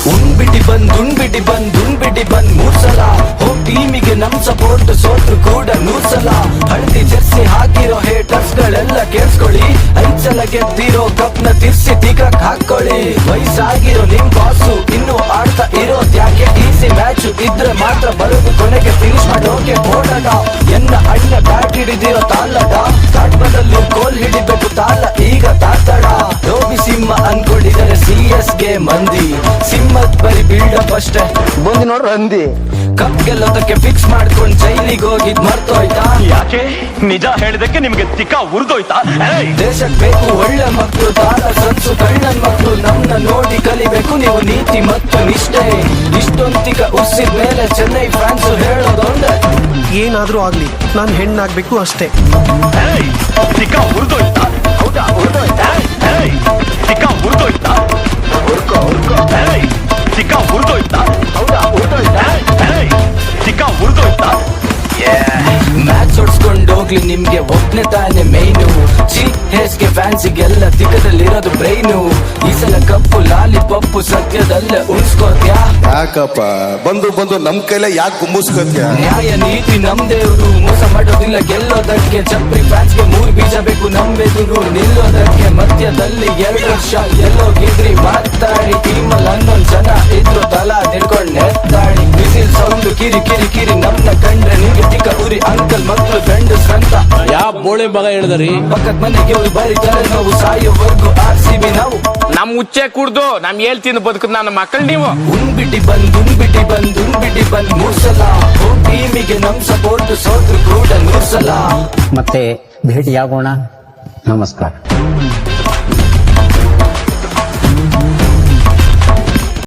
ಉಣ್ಬಿಟಿ ಬಂದ್ 3 ಸಲ ಹೋಗ್ ಟೀಮಿಗೆ ನಮ್ ಸಪೋರ್ಟ್ ಸೋತ್ರು ಕೂಡ 100 ಸಲ ಹಳದಿ ಜರ್ಸಿ ಹಾಕಿರೋ ಹೇಟರ್ಸ್ ಗಳೆಲ್ಲ ಕೇಳಿಸ್ಕೊಳ್ಳಿ 5 ಸಲ ಗೆದ್ದಿರೋ ಕಪ್ ನ ತಿರ್ಸಿ ಟೀಕಕ್ ಹಾಕೊಳ್ಳಿ ವಯಸ್ಸಾಗಿರೋ ನಿಮ್ ಬಾಸು ಇನ್ನು ಆಡ್ತಾ ಇರೋದ್ ಯಾಕೆ ಈಸಿ ಮ್ಯಾಚ್ ಇದ್ರೆ ಮಾತ್ರ ಬರೋದು ಕೊನೆಗೆ ಫಿನಿಶ್ ಮಾಡೋಕೆ ಓಡಾಡ ಎನ್ನ ಅಣ್ಣ ಬ್ಯಾಟ್ ಹಿಡಿದಿರೋ ತಾಲಡ ಕಾಟ್ಬಂದಲ್ಲೂ ಗೋಲ್ ಹಿಡಿಬೇಕು ತಾಲ ಈಗ ತಾತಡ ರೋಬಿ ಸಿಂಹ ಅನ್ಕೊಂಡಿದರೆ CSಗೆ ಮಂದಿ ಸಿಂಹದ್ ಬರಿ ಬಿಲ್ಡಪ್ ಅಷ್ಟೇ ಬಂದು ನೋಡ್ರ ಹಂದಿ ಕಪ್ ಗೆಲ್ಲೋದಕ್ಕೆ ಫಿಕ್ಸ್ ಮಾಡ್ಕೊಂಡ್ ಜೈಲಿಗೆ ಹೋಗಿದ್ ಮರ್ತೋಯ್ತಾ ಯಾಕೆ ನಿಜ ಹೇಳಿದಕ್ಕೆ ನಿಮ್ಗೆ ತಿಕ್ಕ ಉರ್ದೋಯ್ತಾ ದೇಶಕ್ ಬೇಕು ಒಳ್ಳೆ ಮಕ್ಕಳು ತಾರ ಸನ್ಸು ಕಣ್ಣನ್ ಮಕ್ಕಳು ನಮ್ನ ನೋಡಿ ಕಲಿಬೇಕು ನೀವು ನೀತಿ ಮತ್ತು ನಿಷ್ಠೆ ಇಷ್ಟೊಂತಿಕ ಉಸಿದ ಮೇಲೆ ಚೆನ್ನೈ ಫ್ಯಾನ್ಸ್ ಹೇಳೋದೊಂದೇ ಏನಾದ್ರೂ ಆಗ್ಲಿ ನಾನ್ ಹೆಣ್ಣಾಗ್ಬೇಕು ಅಷ್ಟೇ ತಿಕ್ಕ ಉರ್ದೋಯ್ತಾ ಹೌದಾ ಉರ್ದೋಯ್ತಾ ತಿಕ್ಕ ಉರ್ದೋಯ್ತಾ ತಿಕ್ಕ ಉರ್ದೋಯ್ತಾ ಹೌದಾ ಉರ್ದೋಯ್ತಾ ತಿಕ್ಕ ಉರ್ದೋಯ್ತಾ ಮ್ಯಾಚ್ ಹೊಡ್ಸ್ಕೊಂಡ್ ಹೋಗ್ಲಿ ನಿಮ್ಗೆ ಒಬ್ನೇ ತಾನೆ ಮೈನು ಗೆ ಫ್ಯಾನ್ಸಿಗೆಲ್ಲ ತಿಕ್ಕದಲ್ಲಿರೋದು ಬ್ರೈನು ಈ ಸಲ ಕಪ್ಪು ಲಾಲಿಪಪ್ಪು ಸದ್ಯದಲ್ಲೇ ಉಳಿಸ್ಕೋತ್ಯಾ ಯಾಕಪ್ಪ ಬಂದು ನಮ್ ಕೈಲೇ ಯಾಕೆ ಗುಂಬಿಸ್ಕೋತ್ಯ ನ್ಯಾಯ ನೀತಿ ನಮ್ದೇವ್ರು ಮೋಸ ಮಾಡೋದಿಲ್ಲ ಗೆಲ್ಲೋದಕ್ಕೆ ಚಪ್ರಿ ಫ್ಯಾನ್ಸ್ಗೆ 3 ಬೀಜ ಬೇಕು ನಮ್ಮೆದುರು ನಿಲ್ಲೋದಕ್ಕೆ ಮಧ್ಯದಲ್ಲಿ 2 ವರ್ಷ ಎಲ್ಲೋಗಿದ್ರಿ ಮಾತಾಡಿ ಟೀಮಲ್ಲಿ 11 ಜನ ಇದ್ರು ತಲಾ ನಿಡ್ಕೊಂಡ್ ನೆತ್ತಾಡಿ ಬಿಸಿಲ್ ಸೌಂಡ್ ಕಿರಿ ನಮ್ನ ಕಂಡ್ರೆ ನಿಮ್ಗೆ ಟಿಕ್ಕ ಉರಿ ಅಂಕಲ್ ಮಕ್ಳು ಫ್ರೆಂಡ್ಸ್ ಅಂತ ಯಾವ ಬೋಳಿ ಮಗ ಹೇಳಿದ್ರಿ ಪಕ್ಕದ ಮನೆಗೆ ಹೋಗಿ ಬರೀತಾರೆ ನಾವು ಸಾಯೋವರೆಗೂ RCB ನಾವು ನಮ್ ಉಚ್ಚೆ ಕುಡ್ದು ನಮ್ ಹೇಳ್ತೀನಿ ಬದುಕದ್ ನನ್ನ ಮಕ್ಕಳು ನೀವು ಉಣ್ಬಿಟಿ ಬಂದ್ 3 ಸಲ ಹೋಗ್ ಟೀಮಿಗೆ ನಮ್ ಸಪೋರ್ಟ್ ಸೋತ್ರು ಕೂಡ 100 ಸಲ ಮತ್ತೆ ಭೇಟಿಯಾಗೋಣ. ನಮಸ್ಕಾರ.